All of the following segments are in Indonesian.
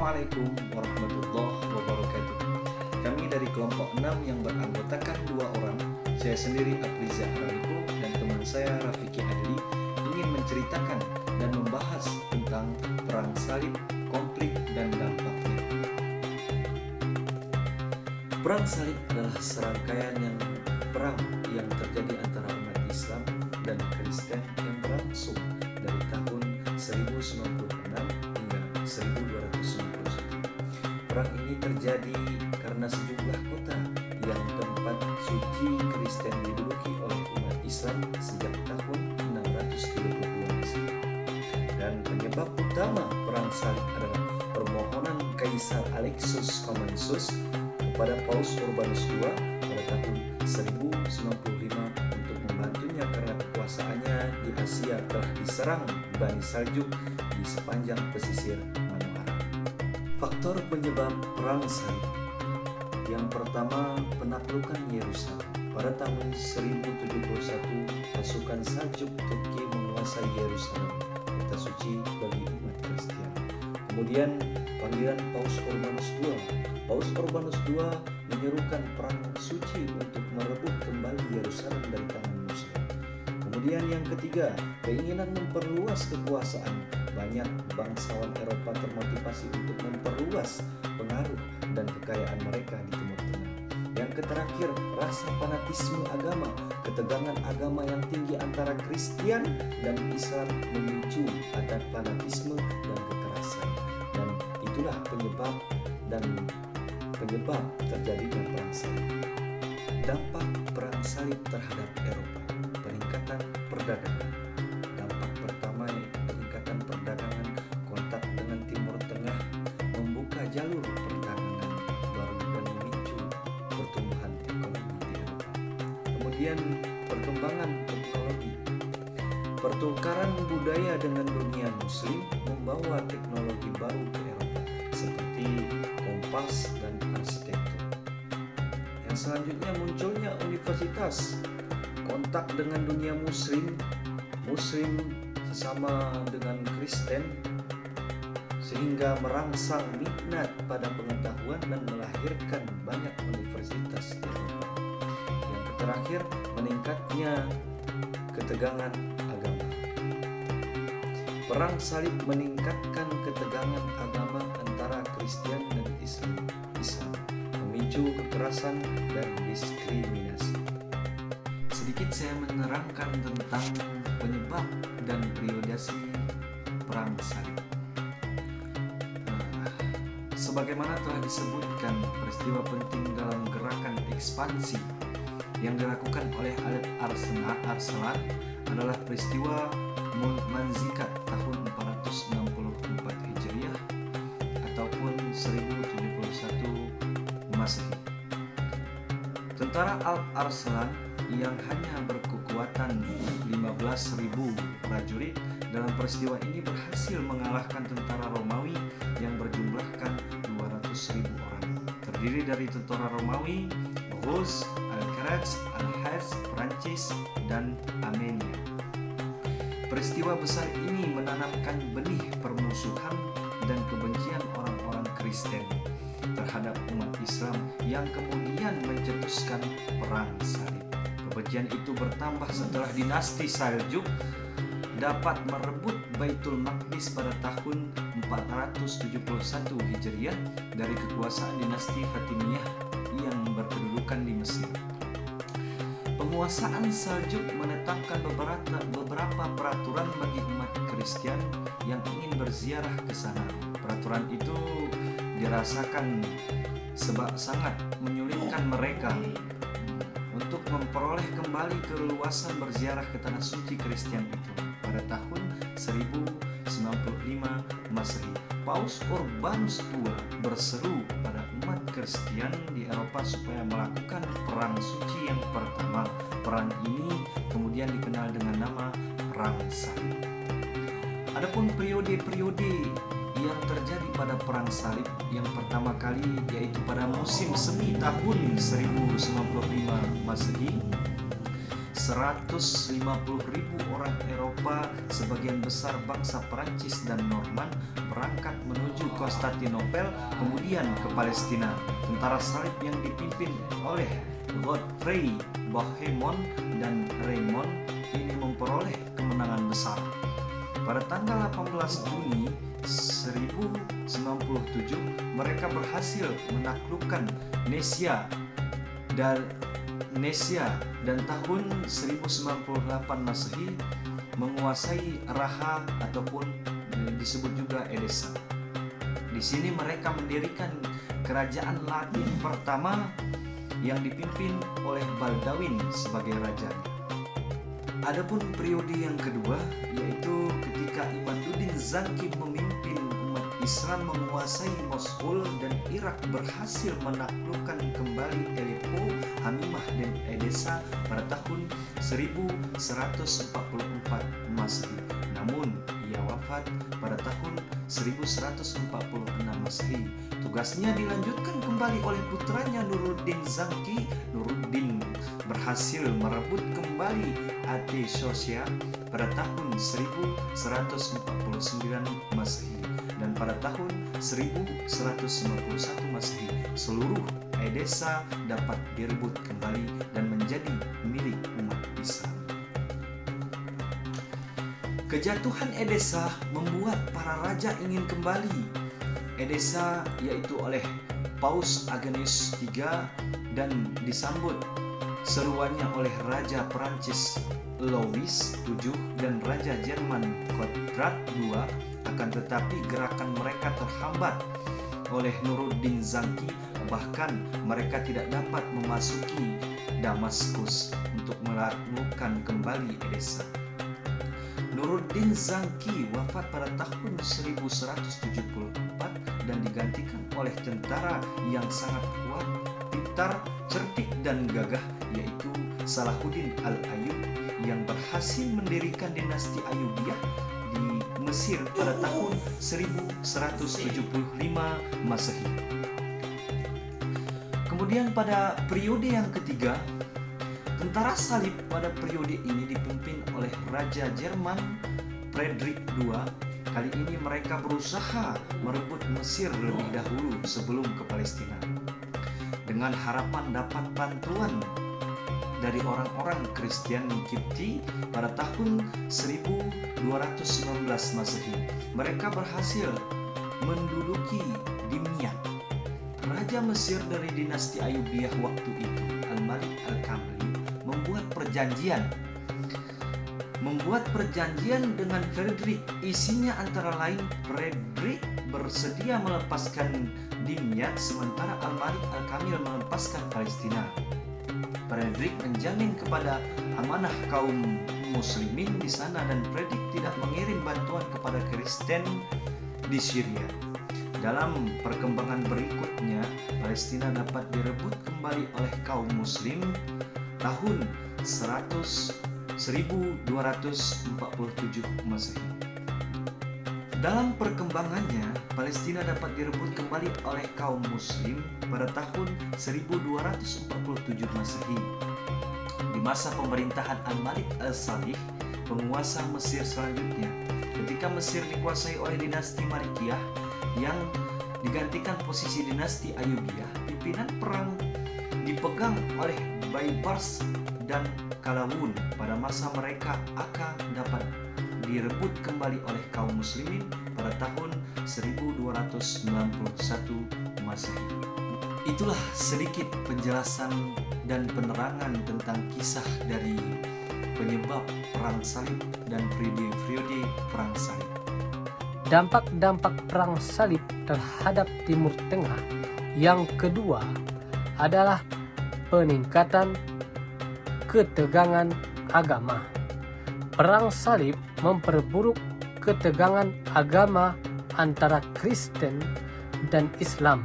Assalamualaikum warahmatullahi wabarakatuh. Kami dari kelompok 6 yang beranggotakan 2 orang, saya sendiri Afriza Arabiku dan teman saya Rafiki Adli, ingin menceritakan dan membahas tentang perang salib, konflik dan dampaknya. Perang salib adalah serangkaian perang yang terjadi antara umat Islam dan Kristen yang berlangsung dari tahun 1096 hingga 1291. Perang ini terjadi karena sejumlah kota yang tempat suci Kristen diduduki oleh umat Islam sejak tahun 632 Masehi. Dan penyebab utama perang salib adalah permohonan Kaisar Alexius Komnenos kepada Paus Urbanus II pada tahun 1095 untuk membantunya karena kekuasaannya di Asia telah diserang Bani Saljuk di sepanjang pesisir Manohara. Faktor penyebab perang salib. Yang pertama, penaklukan Yerusalem. Pada tahun 1071, pasukan Saljuk Turki menguasai Yerusalem, kota suci bagi umat Kristen. Kemudian panggilan Paus Urbanus II. Paus Urbanus II menyerukan perang suci untuk merebut kembali Yerusalem dari tangan Muslim. Kemudian yang ketiga, keinginan memperluas kekuasaan. Banyak bangsawan Eropa termotivasi untuk memperluas pengaruh dan kekayaan mereka di Timur Tengah. Yang terakhir, rasa fanatisme agama. Ketegangan agama yang tinggi antara Kristen dan Islam memicu ada fanatisme dan kekerasan. Dan itulah penyebab terjadinya perang salib. Dampak perang salib terhadap Eropa. Peningkatan perdagangan. Dampak pertama, peningkatan perdagangan, kontak dengan Timur Tengah membuka jalur perdagangan baru dan memicu pertumbuhan ekonomi di Eropa. Kemudian perkembangan teknologi. Pertukaran budaya dengan dunia Muslim membawa teknologi baru ke Eropa seperti kompas dan arsitektur. Yang selanjutnya munculnya universitas. Kontak dengan dunia Muslim sesama dengan Kristen sehingga merangsang minat pada pengetahuan dan melahirkan banyak universitas di Eropa. Yang terakhir, meningkatnya ketegangan agama. Perang salib meningkatkan ketegangan agama antara Kristen dan Islam, memicu kekerasan dan diskriminasi. Sedikit saya menerangkan tentang penyebab dan periodisasi perang salib. Sebagaimana telah disebutkan, peristiwa penting dalam gerakan ekspansi yang dilakukan oleh Arslan adalah peristiwa Manzikat tahun 464 Hijriah ataupun 1071 Masehi. Tentara Al-Arslan yang hanya berkekuatan 15.000 prajurit dalam peristiwa ini berhasil mengalahkan tentara Romawi yang berjumlahkan 200.000 orang. Terdiri dari tentara Romawi, Rus, Al-Karaj, Al-Haz, Prancis, dan Armenia. Peristiwa besar ini menanamkan benih permusuhan dan kebencian orang-orang Kristen terhadap umat Islam yang kemudian mencetuskan perang salib. Kebencian itu bertambah setelah dinasti Saljuk dapat merebut Baitul Maqdis pada tahun 471 Hijriah dari kekuasaan dinasti Fatimiyah yang berkedudukan di Mesir. Penguasaan Saljuk menetapkan beberapa peraturan bagi umat Kristen yang ingin berziarah ke sana. Peraturan itu dirasakan sangat menyulitkan mereka untuk memperoleh kembali keleluasan berziarah ke tanah suci Kristen itu. Pada tahun 1095 Masehi, Paus Urbanus II berseru pada umat Kristen di Eropa supaya melakukan perang suci yang pertama. Perang ini kemudian dikenal dengan nama Perang Salib. Adapun periode-periode yang terjadi pada perang salib yang pertama kali yaitu pada musim semi tahun 1095 Masehi 150.000 orang Eropa, sebagian besar bangsa Perancis dan Norman, berangkat menuju Konstantinopel, kemudian ke Palestina. Tentara salib yang dipimpin oleh Godfrey Bohemond dan Raymond ini memperoleh kemenangan besar. Pada tanggal 18 Juni 1097, mereka berhasil menaklukkan Nesia dan tahun 1098 Masehi menguasai Raha ataupun disebut juga Edessa. Di sini mereka mendirikan kerajaan Latin pertama yang dipimpin oleh Baldawin sebagai raja. Adapun periode yang kedua, yaitu ketika Imaduddin Zangki memimpin umat Islam menguasai Mosul dan Irak, berhasil menaklukkan kembali Aleppo, Hamimah dan Edessa pada tahun 1144 Masehi. Namun ia wafat pada tahun 1146 Masehi. Tugasnya dilanjutkan kembali oleh putranya Nuruddin Zangki. Nuruddin berhasil merebut kembali Atesosia pada tahun 1149 Masehi, dan pada tahun 1151 Masehi seluruh Edessa dapat direbut kembali dan menjadi milik umat Islam. Kejatuhan Edessa membuat para raja ingin kembali Edessa, yaitu oleh Paus Agenius III, dan disambut seruannya oleh Raja Perancis Louis VII dan Raja Jerman Konrad II. Akan tetapi gerakan mereka terhambat oleh Nuruddin Zangki, bahkan mereka tidak dapat memasuki Damaskus untuk menaklukkan kembali Edessa. Nuruddin Zangki wafat pada tahun 1174 dan digantikan oleh tentara yang sangat kuat, pintar, cerdik dan gagah, yaitu Salahuddin Al-Ayyub yang berhasil mendirikan dinasti Ayyubiyah di Mesir pada tahun 1175 Masehi. Kemudian pada periode yang ketiga, tentara salib pada periode ini dipimpin oleh Raja Jerman Frederick II. Kali ini mereka berusaha merebut Mesir lebih dahulu sebelum ke Palestina, dengan harapan dapat bantuan dari orang-orang Kristiani Kipti. Pada tahun 1219 Masehi, mereka berhasil menduduki Dimyat. Raja Mesir dari dinasti Ayyubiyah waktu itu, Al-Malik Al-Kamli, membuat perjanjian dengan Frederick. Isinya antara lain, Frederick bersedia melepaskan Dimyat sementara Al-Malik Al-Kamil melepaskan Palestina. Frederick menjamin kepada amanah kaum muslimin di sana, dan Frederick tidak mengirim bantuan kepada Kristen di Syria. Dalam perkembangan berikutnya, Palestina dapat direbut kembali oleh kaum muslim tahun 1247 Masehi. Dalam perkembangannya, Palestina dapat direbut kembali oleh kaum muslim pada tahun 1247 Masehi. Di masa pemerintahan Al-Malik Al-Salih, penguasa Mesir selanjutnya, ketika Mesir dikuasai oleh dinasti Malikiyah yang digantikan posisi dinasti Ayyubiyah, pimpinan perang dipegang oleh Baybars dan Kalawun. Pada masa mereka akan dapat direbut kembali oleh kaum muslimin pada tahun 1291 Masehi. Itulah sedikit penjelasan dan penerangan tentang kisah dari penyebab perang salib dan periode-periode perang salib. Dampak-dampak perang salib terhadap Timur Tengah yang kedua adalah peningkatan ketegangan agama. Perang salib memperburuk ketegangan agama antara Kristen dan Islam,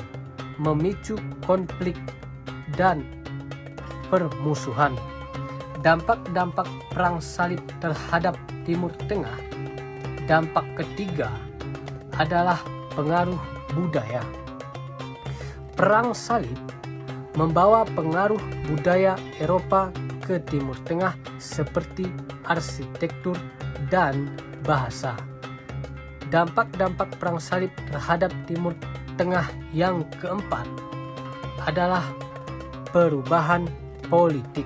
memicu konflik dan permusuhan. Dampak-dampak perang salib terhadap Timur Tengah. Dampak ketiga adalah pengaruh budaya. Perang salib membawa pengaruh budaya Eropa ke Timur Tengah seperti arsitektur dan bahasa. Dampak-dampak perang salib terhadap Timur Tengah yang keempat adalah perubahan politik.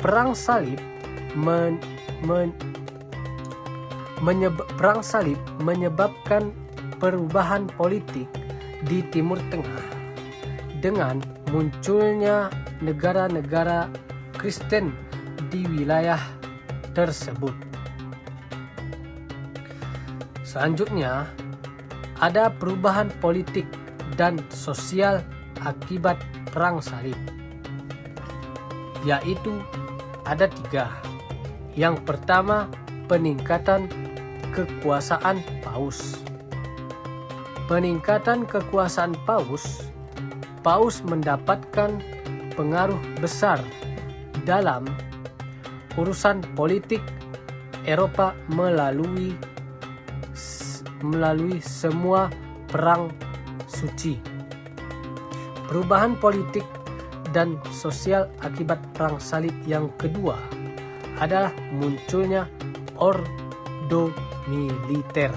Perang salib menyebabkan perubahan politik di Timur Tengah dengan munculnya negara-negara Kristen di wilayah tersebut. Selanjutnya, ada perubahan politik dan sosial akibat perang salib, yaitu ada 3. Yang pertama, peningkatan kekuasaan Paus. Peningkatan kekuasaan Paus mendapatkan pengaruh besar dalam urusan politik Eropa melalui semua perang suci. Perubahan politik dan sosial akibat perang salib yang kedua adalah munculnya ordo militer.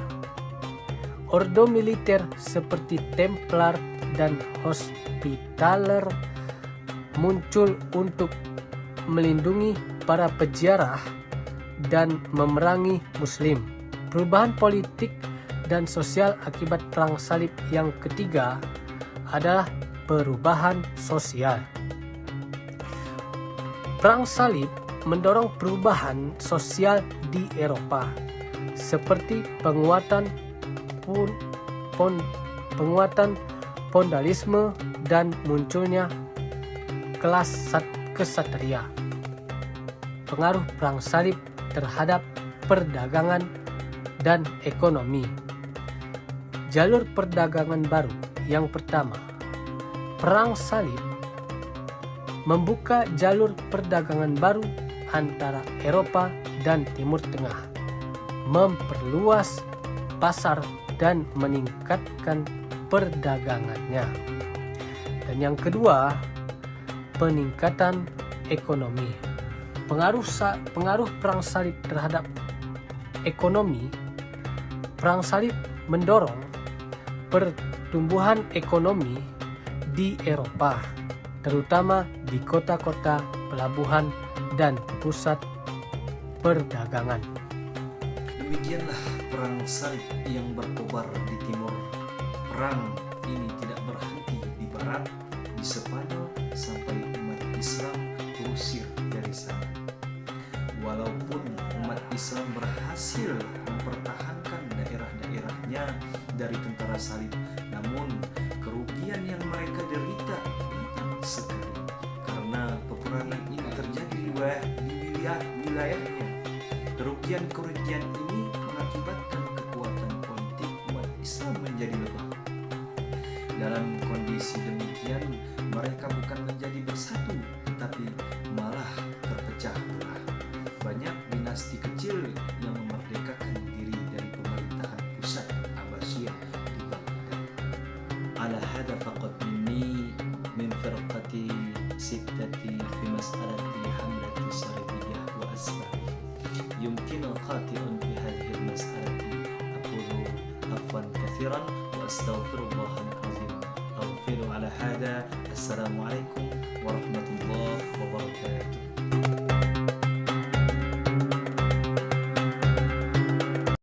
Ordo militer seperti Templar dan Hospitaller muncul untuk melindungi para peziarah dan memerangi Muslim. Perubahan politik dan sosial akibat perang salib yang ketiga adalah perubahan sosial. Perang salib mendorong perubahan sosial di Eropa, seperti penguatan feudalisme dan munculnya kelas kesatria. Pengaruh perang salib terhadap perdagangan dan ekonomi. Jalur perdagangan baru. Yang pertama, perang salib membuka jalur perdagangan baru antara Eropa dan Timur Tengah, memperluas pasar dan meningkatkan perdagangannya. Dan yang kedua, peningkatan ekonomi. Pengaruh perang salib terhadap ekonomi. Perang salib mendorong pertumbuhan ekonomi di Eropa, terutama di kota-kota, pelabuhan, dan pusat perdagangan. Demikianlah perang salib yang berkobar di timur. Perang ini tidak berhenti di barat, di Spanyol, sampai umat Islam terusir dari sana. Walaupun umat Islam berhasil mempertahankan daerah-daerahnya dari tentara salib, namun kerugian yang mereka derita banyak sekali karena peperangan ini terjadi di wilayahnya. Kerugian ini mengakibatkan kekuatan politik umat Islam menjadi lemah. Dalam kondisi demikian, mereka bukan menjadi bersatu, tetapi malah terpecah belah. Banyak dinasti kecil yang memerdekakan diri dari pemerintahan pusat Abbasiyah di Baghdad. Ala hada faqat minni min firqati sittati fi mas'alati hamlati salibiyah wa asbabi. يمكن خاطئ في هذه المسألة أقول عفوا كثيرا وأستغفر الله العظيم. أغفر على هذا. السلام عليكم ورحمة الله وبركاته.